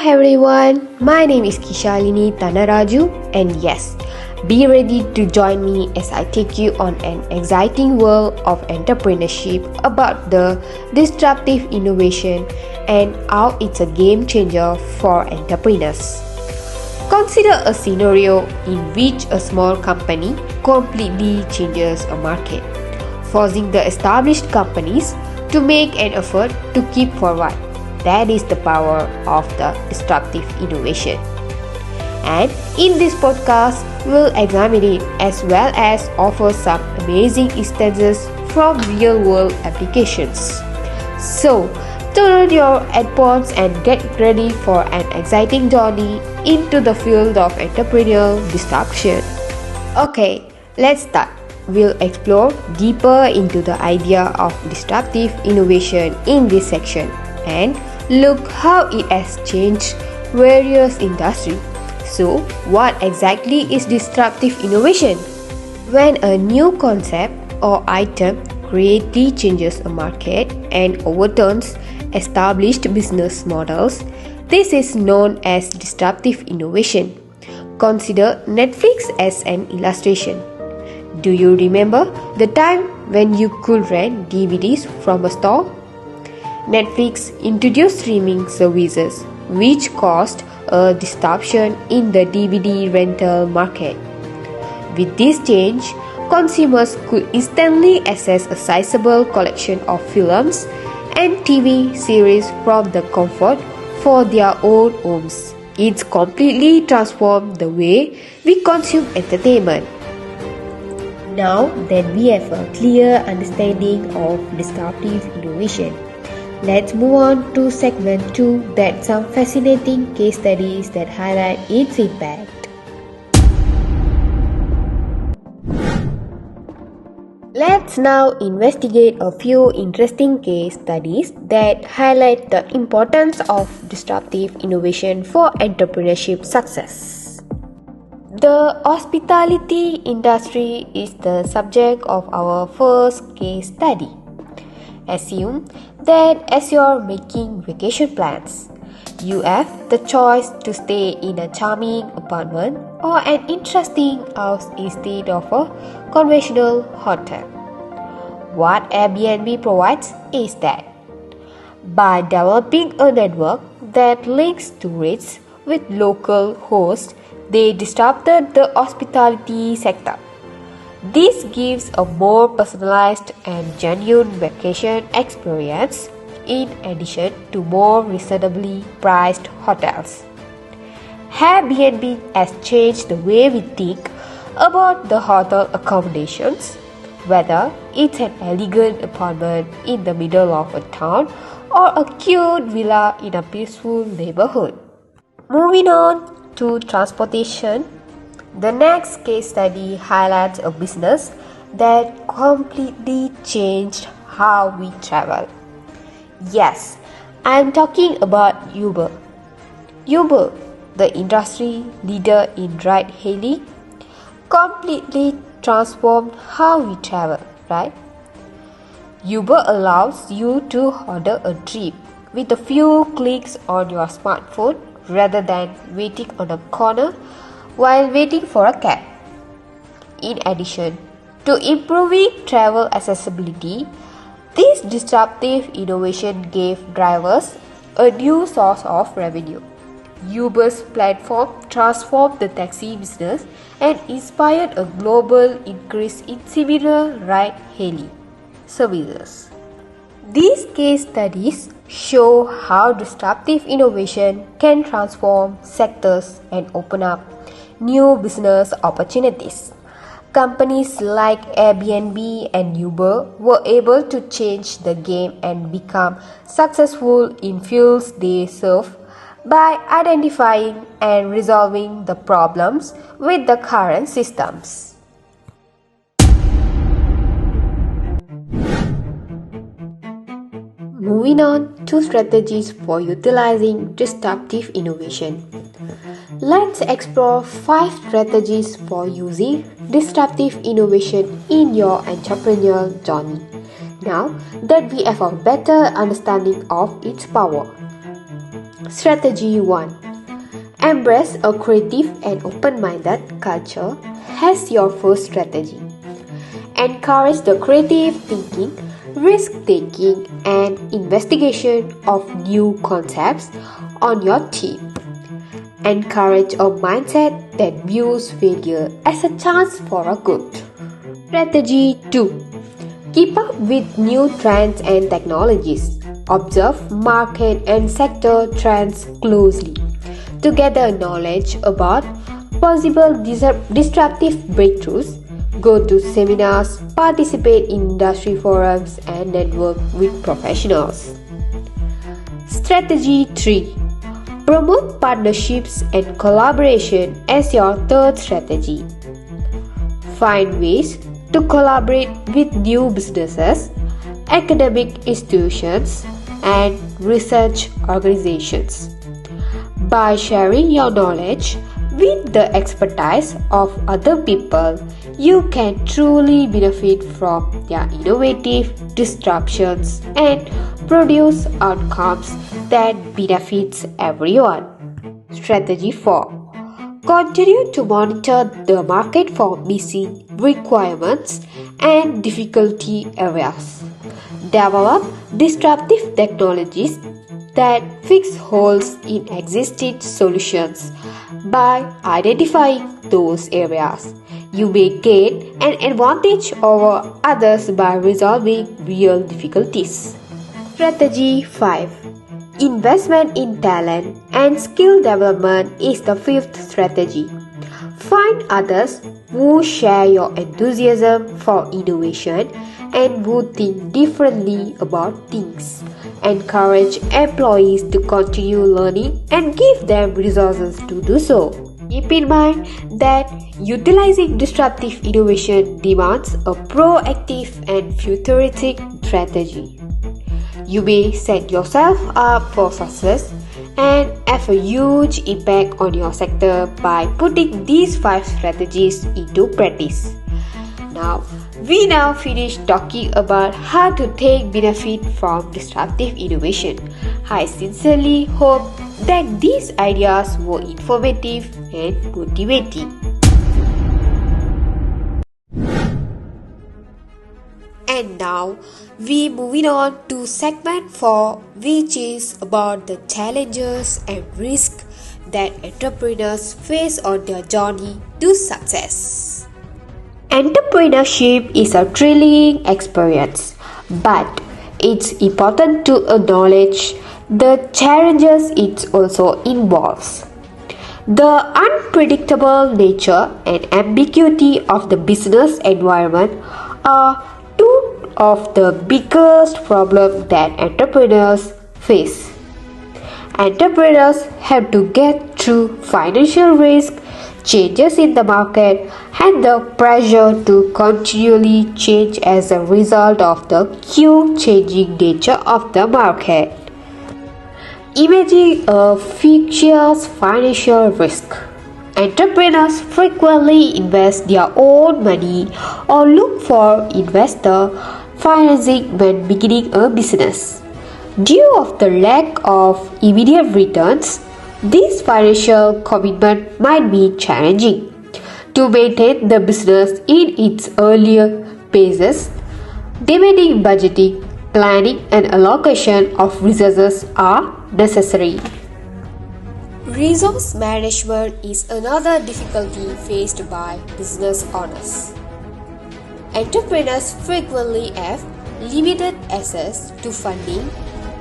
everyone, my name is Kishallini RAJU, and yes, be ready to join me as I take you on an exciting world of entrepreneurship about the disruptive innovation and how it's a game changer for entrepreneurs. Consider a scenario in which a small company completely changes a market, forcing the established companies to make an effort to keep forward. That is the power of the disruptive innovation. And in this podcast, we'll examine it as well as offer some amazing instances from real-world applications. So, turn on your headphones and get ready for an exciting journey into the field of entrepreneurial disruption. Okay, let's start. We'll explore deeper into the idea of disruptive innovation in this section and look how it has changed various industries. So, what exactly is disruptive innovation? When a new concept or item greatly changes a market and overturns established business models, this is known as disruptive innovation. Consider Netflix as an illustration. Do you remember the time when you could rent DVDs from a store? Netflix introduced streaming services, which caused a disruption in the DVD rental market. With this change, consumers could instantly access a sizable collection of films and TV series from the comfort for their own homes. It's completely transformed the way we consume entertainment. Now that we have a clear understanding of disruptive innovation, let's move on to segment 2, that's some fascinating case studies that highlight its impact. Let's now investigate a few interesting case studies that highlight the importance of disruptive innovation for entrepreneurship success. The hospitality industry is the subject of our first case study. Assume that as you're making vacation plans, you have the choice to stay in a charming apartment or an interesting house instead of a conventional hotel. What Airbnb provides is that by developing a network that links tourists with local hosts, they disrupted the hospitality sector. This gives a more personalized and genuine vacation experience in addition to more reasonably priced hotels. Airbnb has changed the way we think about the hotel accommodations, whether it's an elegant apartment in the middle of a town or a cute villa in a peaceful neighborhood. Moving on to transportation, the next case study highlights a business that completely changed how we travel. Yes, I'm talking about Uber. Uber, the industry leader in ride-hailing, completely transformed how we travel, right? Uber allows you to order a trip with a few clicks on your smartphone rather than waiting on a corner while waiting for a cab. In addition to improving travel accessibility, this disruptive innovation gave drivers a new source of revenue. Uber's platform transformed the taxi business and inspired a global increase in similar ride-hailing services. These case studies show how disruptive innovation can transform sectors and open up new business opportunities. Companies like Airbnb and Uber were able to change the game and become successful in fields they serve by identifying and resolving the problems with the current systems. Moving on to strategies for utilizing disruptive innovation. Let's explore 5 strategies for using disruptive innovation in your entrepreneurial journey, now that we have a better understanding of its power. Strategy 1. Embrace a creative and open-minded culture as your first strategy. Encourage the creative thinking, risk-taking, and investigation of new concepts on your team. Encourage a mindset that views failure as a chance for a good. Strategy 2. Keep up with new trends and technologies. Observe market and sector trends closely to gather knowledge about possible disruptive breakthroughs. Go to seminars, participate in industry forums, and network with professionals. Strategy 3. Promote partnerships and collaboration as your third strategy. Find ways to collaborate with new businesses, academic institutions, and research organizations. By sharing your knowledge with the expertise of other people, you can truly benefit from their innovative disruptions and produce outcomes that benefits everyone. Strategy 4. Continue to monitor the market for missing requirements and difficulty areas. Develop disruptive technologies that fix holes in existing solutions. By identifying those areas, you may gain an advantage over others by resolving real difficulties. Strategy 5. Investment in talent and skill development is the fifth strategy. Find others who share your enthusiasm for innovation and who think differently about things. Encourage employees to continue learning and give them resources to do so. Keep in mind that utilizing disruptive innovation demands a proactive and futuristic strategy. You may set yourself up for success and have a huge impact on your sector by putting these 5 strategies into practice. We now finish talking about how to take benefit from disruptive innovation. I sincerely hope that these ideas were informative and motivating. And now we moving on to segment 4, which is about the challenges and risks that entrepreneurs face on their journey to success. Entrepreneurship is a thrilling experience, but it's important to acknowledge the challenges it also involves. The unpredictable nature and ambiguity of the business environment are two of the biggest problems that entrepreneurs face. Entrepreneurs have to get through financial risk, changes in the market, and the pressure to continually change as a result of the changing nature of the market. Imagine a fictitious financial risk. Entrepreneurs frequently invest their own money or look for investor financing when beginning a business. Due to the lack of immediate returns, this financial commitment might be challenging. To maintain the business in its earlier phases, demanding budgeting, planning, and allocation of resources are necessary. Resource management is another difficulty faced by business owners. Entrepreneurs frequently have limited access to funding,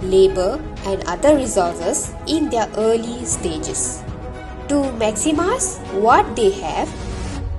labor, and other resources in their early stages. To maximize what they have,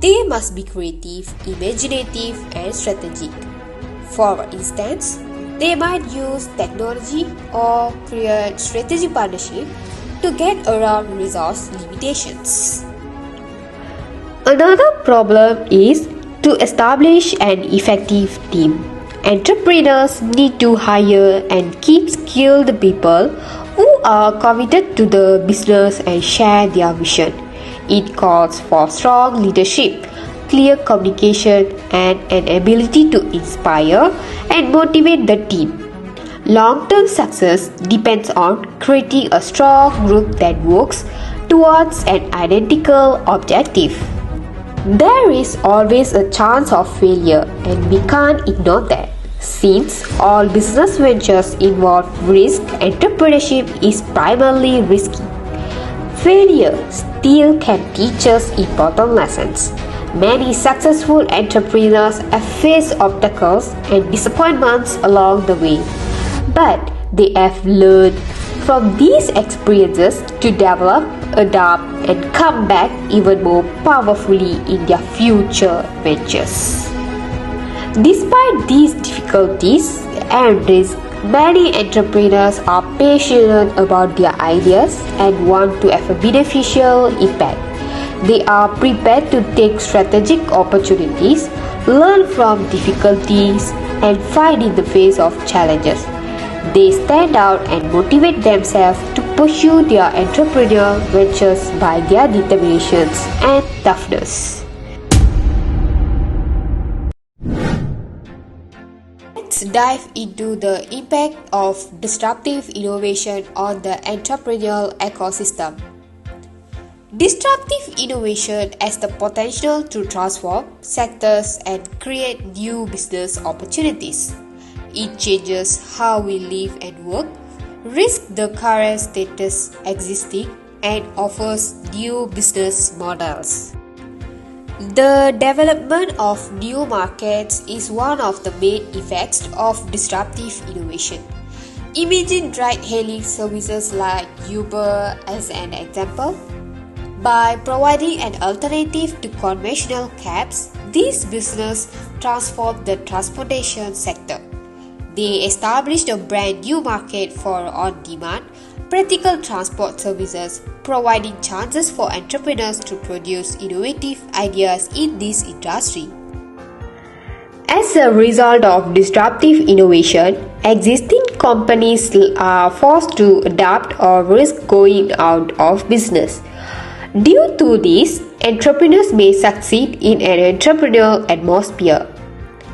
they must be creative, imaginative, and strategic. For instance, they might use technology or create strategic partnership to get around resource limitations. Another problem is to establish an effective team. Entrepreneurs need to hire and keep skilled people who are committed to the business and share their vision. It calls for strong leadership, clear communication, and an ability to inspire and motivate the team. Long-term success depends on creating a strong group that works towards an identical objective. There is always a chance of failure, and we can't ignore that. Since all business ventures involve risk, entrepreneurship is primarily risky. Failure still can teach us important lessons. Many successful entrepreneurs have faced obstacles and disappointments along the way, but they have learned from these experiences to develop, adapt, and come back even more powerfully in their future ventures. Despite these difficulties and risks, many entrepreneurs are passionate about their ideas and want to have a beneficial impact. They are prepared to take strategic opportunities, learn from difficulties, and fight in the face of challenges. They stand out and motivate themselves to pursue their entrepreneurial ventures by their determinations and toughness. Let's dive into the impact of disruptive innovation on the entrepreneurial ecosystem. Disruptive innovation has the potential to transform sectors and create new business opportunities. It changes how we live and work, risks the current status existing, and offers new business models. The development of new markets is one of the main effects of disruptive innovation. Imagine ride-hailing services like Uber as an example. By providing an alternative to conventional cabs, these businesses transformed the transportation sector. They established a brand new market for on-demand, practical transport services, providing chances for entrepreneurs to produce innovative ideas in this industry. As a result of disruptive innovation, existing companies are forced to adapt or risk going out of business. Due to this, entrepreneurs may succeed in an entrepreneurial atmosphere.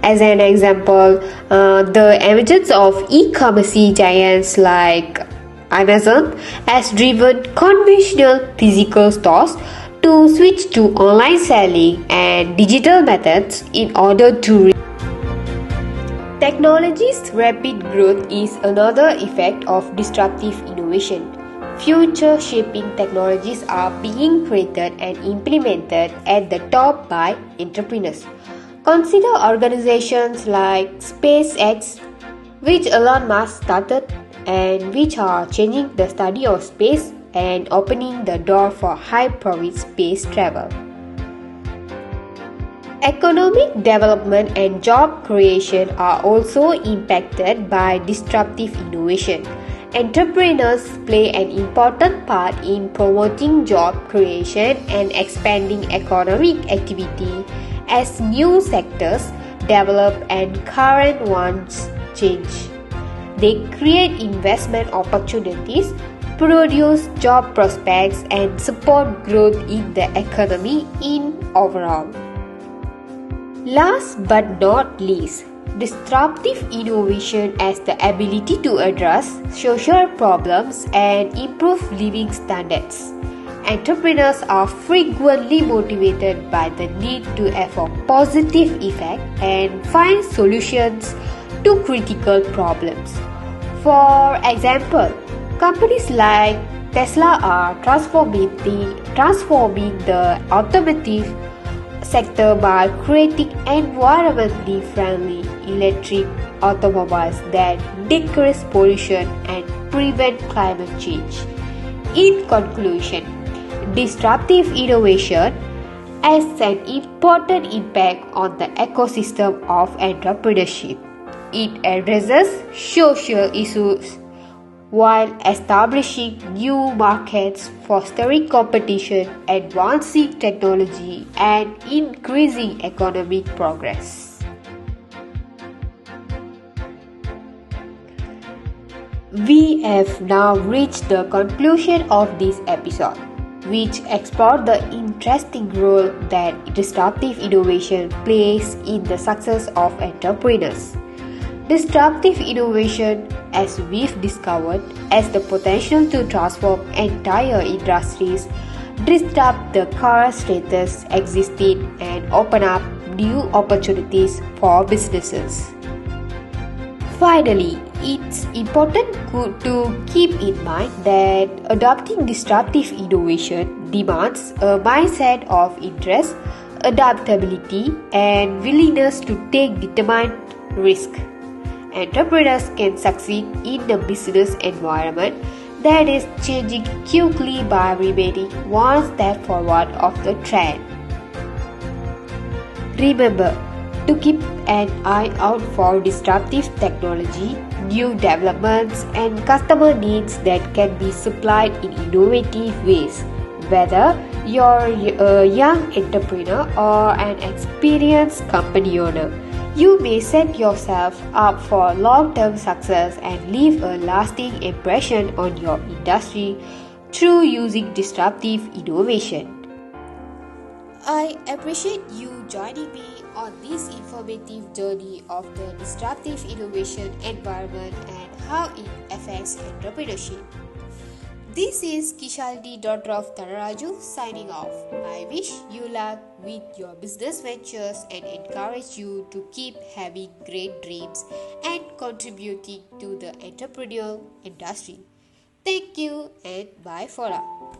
As an example, the emergence of e-commerce giants like Amazon has driven conventional physical stores to switch to online selling and digital methods in order to Technology's rapid growth is another effect of disruptive innovation. Future-shaping technologies are being created and implemented at the top by entrepreneurs. Consider organizations like SpaceX, which Elon Musk started and which are changing the study of space and opening the door for high-profit space travel. Economic development and job creation are also impacted by disruptive innovation. Entrepreneurs play an important part in promoting job creation and expanding economic activity as new sectors develop and current ones change. They create investment opportunities, produce job prospects, and support growth in the economy in overall. Last but not least, disruptive innovation has the ability to address social problems and improve living standards. Entrepreneurs are frequently motivated by the need to have a positive effect and find solutions to critical problems. For example, companies like Tesla are transforming the automotive sector by creating environmentally friendly electric automobiles that decrease pollution and prevent climate change. In conclusion, disruptive innovation has an important impact on the ecosystem of entrepreneurship. It addresses social issues while establishing new markets, fostering competition, advancing technology, and increasing economic progress. We have now reached the conclusion of this episode, which explored the interesting role that disruptive innovation plays in the success of entrepreneurs. Disruptive innovation, as we've discovered, has the potential to transform entire industries, disrupt the current status existing, and open up new opportunities for businesses. Finally, it's important to keep in mind that adopting disruptive innovation demands a mindset of interest, adaptability, and willingness to take determined risk. Entrepreneurs can succeed in a business environment that is changing quickly by remaining one step forward of the trend. Remember to keep an eye out for disruptive technology, new developments, and customer needs that can be supplied in innovative ways. Whether you're a young entrepreneur or an experienced company owner, you may set yourself up for long-term success and leave a lasting impression on your industry through using disruptive innovation. I appreciate you joining me on this informative journey of the disruptive innovation environment and how it affects entrepreneurship. This is Kishallini, daughter of RAJU, signing off. I wish you luck with your business ventures and encourage you to keep having great dreams and contributing to the entrepreneurial industry. Thank you and bye for now.